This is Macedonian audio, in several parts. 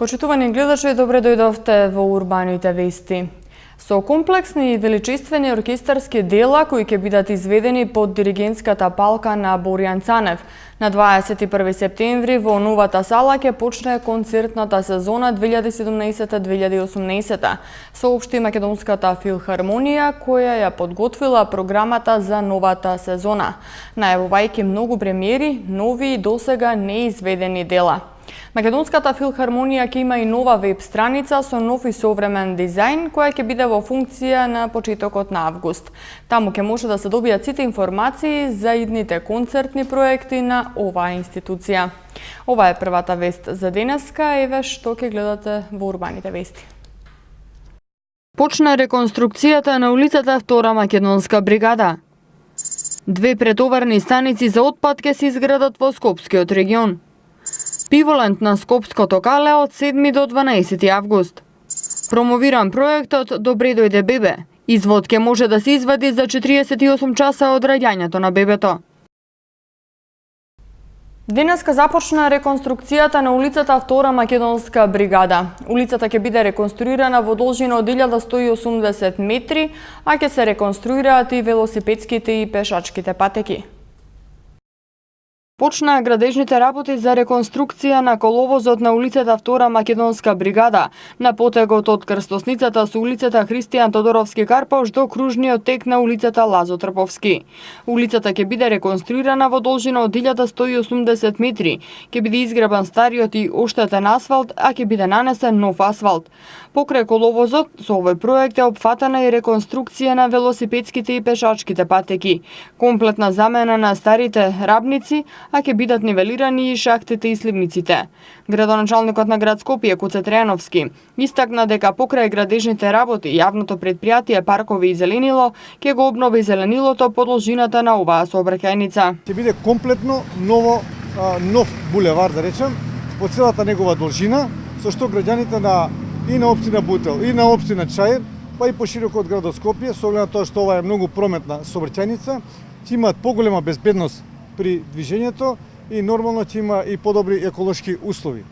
Почитувани гледачи, добре дојдовте во Урбаните вести. Со комплексни и величествени оркестарски дела кои ќе бидат изведени под диригентската палка на Боријан Цанев, на 21 септември во новата сала ќе почне концертната сезона 2017-2018, соопшти Македонската филхармонија која ја подготвила програмата за новата сезона, најавувајќи многу премиери, нови и досега неизведени дела. Македонската филхармонија ќе има и нова веб страница со нов и современ дизајн, која ќе биде во функција на почетокот на август. Таму ќе може да се добијат сите информации за идните концертни проекти на оваа институција. Ова е првата вест за денеска, еве што ќе гледате во Урбаните вести. Почна реконструкцијата на улицата Втора македонска бригада. 2 претоварни станици за отпад ќе се изградат во Скопскиот регион. Пиволент на Скопското кале од 7 до 12 август. Промовиран проектот Добре дојде бебе. Извод ќе може да се извади за 48 часа од раѓањето на бебето. Денеска започна реконструкцијата на улицата Втора македонска бригада. Улицата ќе биде реконструирана во должина од 1180 метри, а ќе се реконструираат и велосипедските и пешачките патеки. Почнаа градежните работи за реконструкција на коловозот на улицата Втора македонска бригада, на потегот од крстосницата со улицата Христијан Тодоровски Карпош до кружниот тек на улицата Лазо Трповски. Улицата ќе биде реконструирана во должина од 1180 метри, ќе биде изгребан стариот и оштетен асфалт, а ќе биде нанесен нов асфалт. Покрај коловозот, со овој проект е опфатена и реконструкција на велосипедските и пешачките патеки, комплетна замена на старите рабници, а ќе бидат нивелирани и шахтите и сливниците. Градоначалникот на град Скопје Куце Тријановски истакна дека покрај градежните работи, јавното претпријатие Паркови и зеленило ќе го обнови зеленилото по должината на оваа сообраќајница. Ќе биде комплетно нов булевар, да речем, по целата негова должина, со што граѓаните и на општина Бутел, и на општина Чаир, па и пошироко од градот Скопје, со оглед на тоа што ова е многу прометна сообраќајница, ќе имаат поголема безбедност при движењето и нормално ќе има и подобри еколошки услови.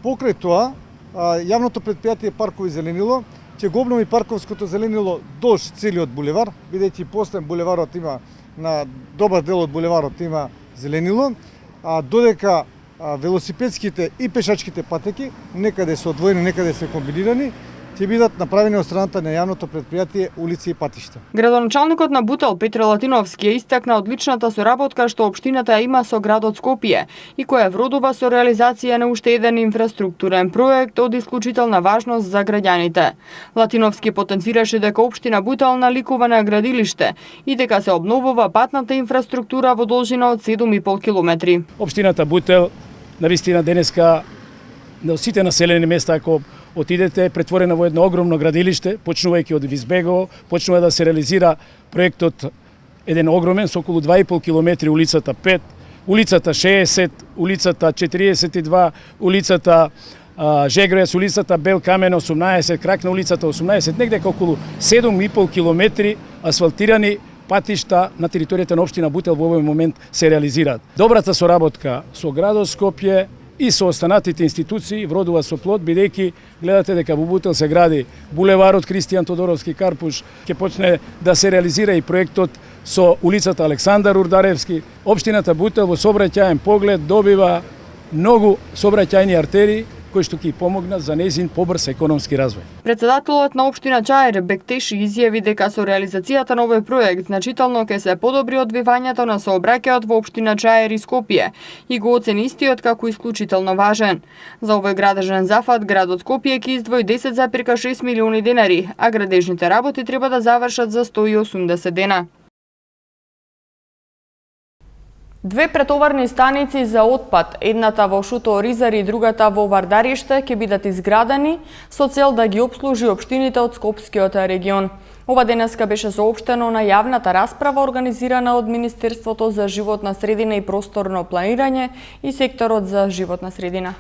Покрај тоа, јавното претпријатие Паркови зеленило ќе го обнови парковското зеленило долж целиот булевар, бидејќи последен булеварот има на добар дел од булеварот има зеленило, додека велосипедските и пешачките патеки некаде се одвоени, некаде се комбинирани, ќе бидат направени од страната на јавното претпријатие улици и патишта. Градоначалникот на Бутел Петро Латиновски ја истакна одличната соработка што општината има со градот Скопје и која вродува со реализација на уште еден инфраструктурен проект од исклучителна важност за граѓаните. Латиновски потенцираше дека општина Бутел наликува на градилиште и дека се обновува патната инфраструктура во должина од 7,5 километри. Општината Бутел навистина денеска на сите населени места ако отидете, претворена во едно огромно градилиште, почнувајќи од Визбегово, почнува да се реализира проектот еден огромен со околу 2,5 километри улицата 5, улицата 60, улицата 42, улицата Жегројас, улицата Бел Камен 18, крак на улицата 18, негде околу 7,5 километри асфалтирани патишта на територијата на општина Бутел во овој момент се реализираат. Добрата соработка со градот Скопје и со останатите институции вродува со плод, бидејќи гледате дека во Бутел се гради булеварот Христијан Тодоровски Карпуш, ќе почне да се реализира и проектот со улицата Александар Урдаревски. Општината Бутел во сообраќајен поглед добива многу сообраќајни артерии кои што ќе помогнат за нејзин побрз економски развој. Председателот на општина Чаир Бектеши изјави дека со реализацијата на овој проект значително ќе се подобри одвивањето на сообраќајот во општина Чаир и Скопје и го оцени истиот како исклучително важен. За овој градежен зафат градот Скопје ќе издвои 10,6 милиони денари, а градежните работи треба да завршат за 180 дена. 2 претоварни станици за отпад, едната во Шуто Оризари и другата во Вардариште, ќе бидат изградени со цел да ги обслужи општините од Скопскиот регион. Ова денеска беше соопштено на јавната расправа организирана од Министерството за животна средина и просторно планирање и секторот за животна средина.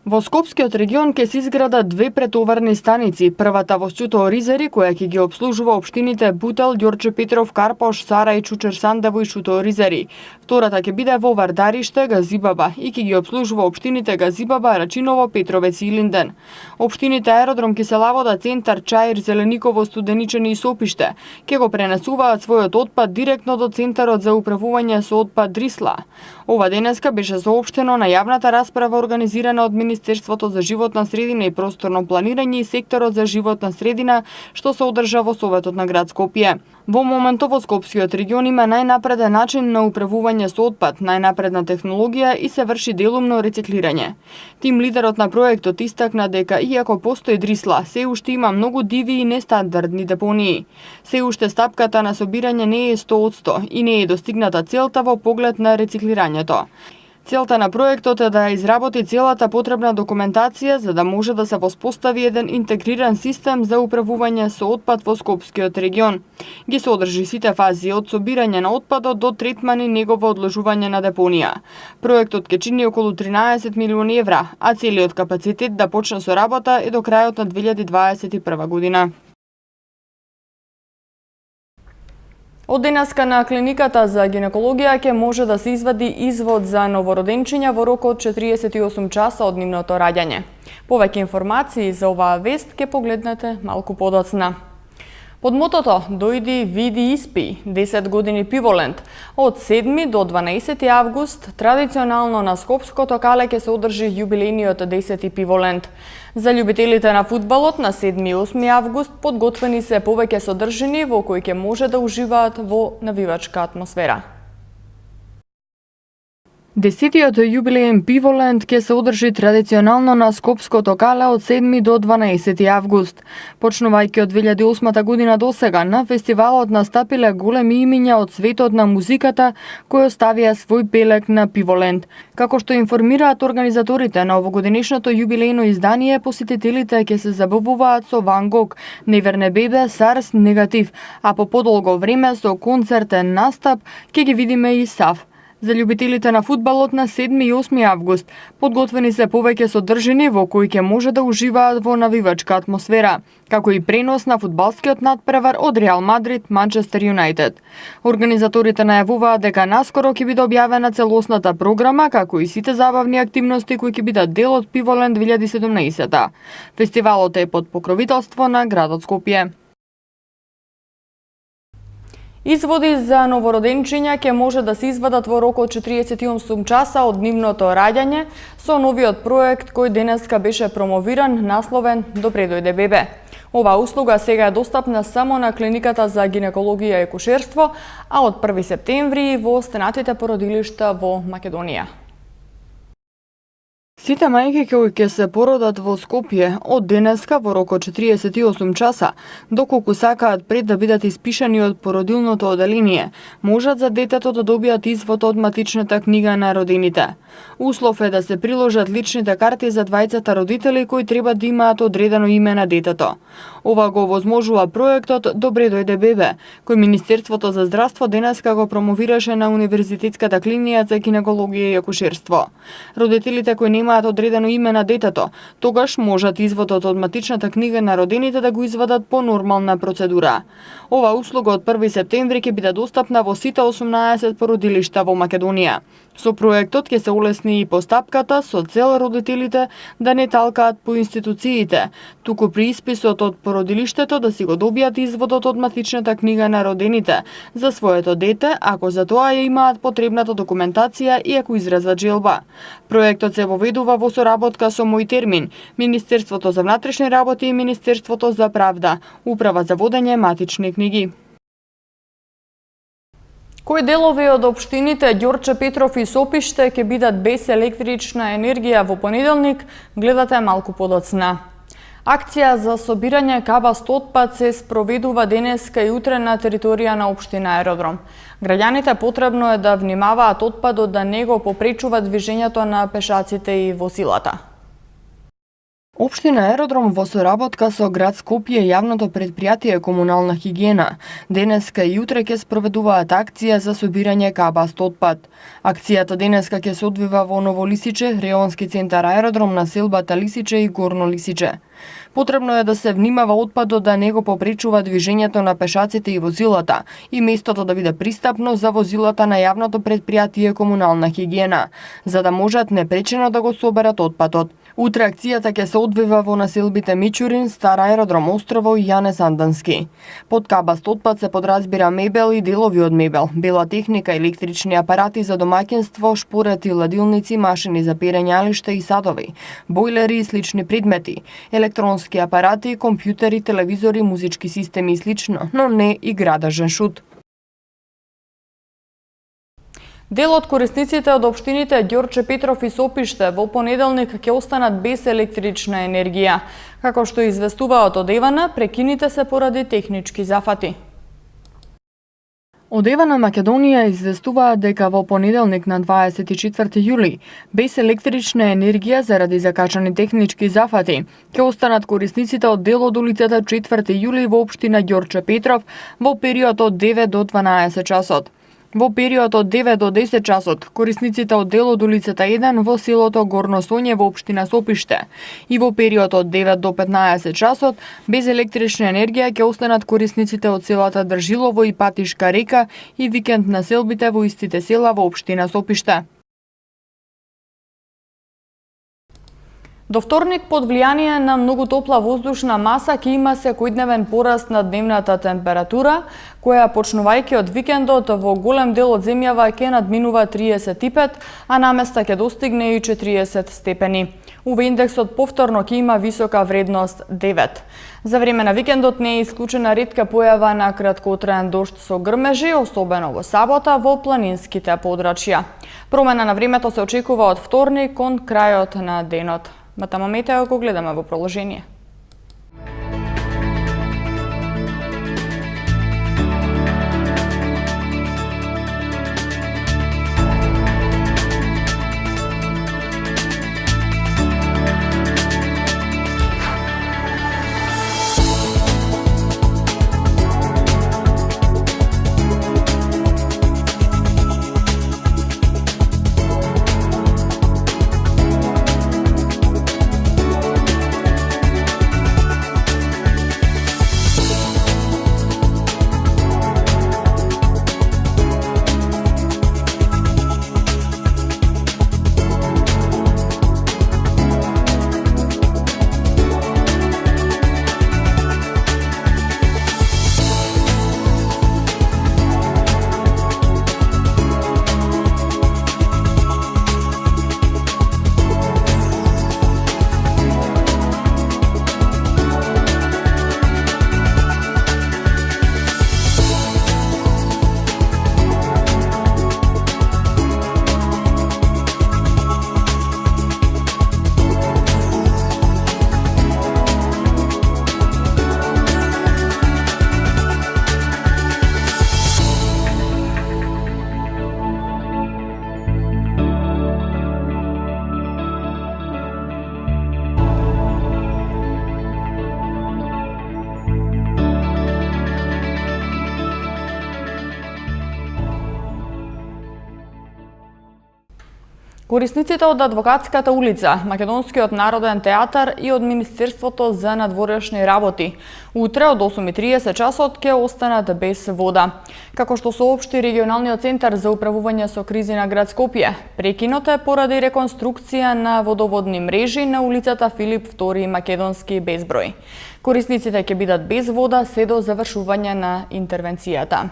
Во Скопскиот регион ќе се изградат 2 претоварни станици, првата во Сјуто Оризари, која ќе ги обслужува општините Бутел, Ѓорче Петров, Карпош, Сара и Чучер Сандево и Сјуто Оризари. Втората ќе биде во Вардариште, Газибаба и ќе ги обслужува општините Газибаба, Рачиново, Петровец и Илинден. Општините Аеродром, Киселавода, Центар, Чаир, Зелениково, Студеничани и Сопиште ќе го пренесуваат својот отпад директно до Центарот за управување со отпад Дрисла. Ова денеска беше соопштено на јавната расправа организирана од Министерството за животна средина и просторно планирање и секторот за животна средина, што се одржа во Советот на град Скопје. Во моментов во Скопскиот регион има најнапреден начин на управување со отпад, најнапредна технологија и се врши делумно рециклирање. Тим лидерот на проектот истакна дека иако постои Дрисла, се уште има многу диви и нестандардни депонии. Се уште стапката на собирање не е 100% и не е достигната целта во поглед на рециклирањето. Целта на проектот е да изработи целата потребна документација за да може да се воспостави еден интегриран систем за управување со отпад во Скопскиот регион. Ги содржи сите фази од собирање на отпадот до третман и негово одложување на депонија. Проектот ќе чини околу 13 милиони евра, а целиот капацитет да почне со работа е до крајот на 2021 година. Од денеска на клиниката за гинекологија ќе може да се извади извод за новороденчиња во рок од 48 часа од нивното раѓање. Повеќе информации за оваа вест ќе погледнете малку подоцна. Под мотото "Дојди, види, испи" 10 години Пиволенд. Од 7 до 12 август традиционално на Скопското кале ќе се одржи јубилејниот 10 Пиволенд. За љубителите на фудбалот на 7 и 8 август подготвени се повеќе содржини во кои ќе може да уживаат во навивачка атмосфера. Десетиот јубилеен Пиволенд ќе се одржи традиционално на Скопското кале од 7 до 12 август. Почнувајќи од 2008 година до сега, на фестивалот настапиле големи имиња од светот на музиката кои оставија свој белег на Пиволенд. Како што информираат организаторите на овогодинешното јубилејно издание, посетителите ќе се забавуваат со Ван Гог, Неверне бебе, Сарс, Негатив, а по подолго време со концертен настап ќе ги видиме и Сав. За љубителите на фудбалот на 7 и 8 август подготвени се повеќе содржини во кои ќе може да уживаат во навивачка атмосфера, како и пренос на фудбалскиот натпревар од Реал Мадрид Манчестер Юнајтед. Организаторите најавуваат дека наскоро ќе биде објавена целосната програма, како и сите забавни активности кои ќе бидат дел од Пиволенд 2017. Фестивалот е под покровителство на градот Скопје. Изводи за новороденчиња ќе може да се извадат во рок од 48 часа од нивното раѓање со новиот проект кој денеска беше промовиран, насловен "Добре дојде бебе". Оваа услуга сега е достапна само на клиниката за гинекологија и акушерство, а од 1 септември во останатите породилишта во Македонија. Сите мајки кои ќе се породат во Скопје од денеска во рок од 48 часа, доколку сакаат пред да бидат испишани од породилното оделение, можат за детето да добијат извод од матичната книга на родените. Услов е да се приложат личните карти за двајцата родители кои треба да имаат одредено име на детето. Ова го возможува проектот "Добре дојде бебе", кој Министерството за здравство денеска го промовираше на Универзитетската клинија за гинекологија и акушерство. Родителите кои немаат одредено име на детето, тогаш можат изводот од матичната книга на родените да го извадат по нормална процедура. Ова услуга од 1 септември ќе биде достапна во сите 18 породилишта во Македонија. Со проектот ќе се улесни и постапката со цел родителите да не талкаат по институциите, туку при исписот од породилиштето да си го добијат изводот од матичната книга на родените за своето дете, ако за тоа ја имаат потребната документација и ако изразат желба. Проектот се воведува во соработка со Мој термин, Министерството за внатрешни работи и Министерството за правда, Управа за водење матични книги. Кои делови од општините Ѓорче Петров и Сопиште ќе бидат без електрична енергија во понеделник, гледате малку подоцна. Акција за собирање кабаст отпад се спроведува денеска и утре на територија на општина Аеродром. Граѓаните потребно е да внимаваат отпадот да не го попречува движењето на пешаците и возилата. Општина Аеродром во соработка со град Скопје и јавното предпријатие Комунална хигиена денеска и утре ќе спроведуваат акција за собирање кабаст отпад. Акцијата денеска ќе се одвива во Ново Лисиче, реонски центар Аеродром на селбата Лисиче и Горно Лисиче. Потребно е да се внимава отпадот да не го попречува движењето на пешаците и возилата и местото да биде пристапно за возилата на јавното предпријатие Комунална хигиена, за да можат непречено да го соберат отпадот. Утре акцијата ќе се одвива во населбите Мичурин, Стар Аеродром Острово и Јане Сандански. Под кабаст отпад се подразбира мебел и делови од мебел, бела техника, електрични апарати за домаќинство, шпорети, ладилници, машини за перење алишта и садови, бойлери и слични предмети, електронски апарати, компјутери, телевизори, музички системи и слично, но не и градажен шут. Дел од корисниците од општините Ѓорче Петров и Сопиште во понеделник ќе останат без електрична енергија. Како што известуваат од Евана, прекините се поради технички зафати. Од Евана Македонија известуваат дека во понеделник на 24 јули без електрична енергија заради закачани технички зафати ќе останат корисниците од дел од улицата 4 јули во општина Ѓорче Петров во период од 9 до 12 часот. Во период од 9 до 10 часот, корисниците од дел од улицата 1 во селото Горно Соње во општина Сопиште и во период од 9 до 15 часот без електрична енергија ќе останат корисниците од селата Држилово и Патишка река и викенд населбите во истите села во општина Сопиште. До вторник, под влијание на многу топла воздушна маса, ќе има секојдневен пораст на дневната температура, која почнувајќи од викендот во голем дел од земјава ќе надминува 35, а наместа ќе достигне и 40 степени. Уве индексот повторно ќе има висока вредност 9. За време на викендот не е исклучена ретка појава на краткотраен дожд со грмежи, особено во сабота во планинските подрачја. Промена на времето се очекува од вторник кон крајот на денот. Матамо метео го гледаме во проложение. Корисниците од Адвокатската улица, Македонскиот народен театар и од Министерството за надворешни работи утре од 8:30 часот ќе останат без вода. Како што соопшти регионалниот центар за управување со кризи на град Скопје, прекинот е поради реконструкција на водоводни мрежи на улицата Филип II Македонски безброј. Корисниците ќе бидат без вода се до завршување на интервенцијата.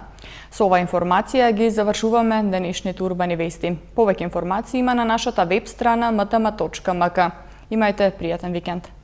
Со ова информација ги завршуваме денешните урбани вести. Повеќе информации има на нашата веб страна mtm.mk. Имајте пријатен викенд.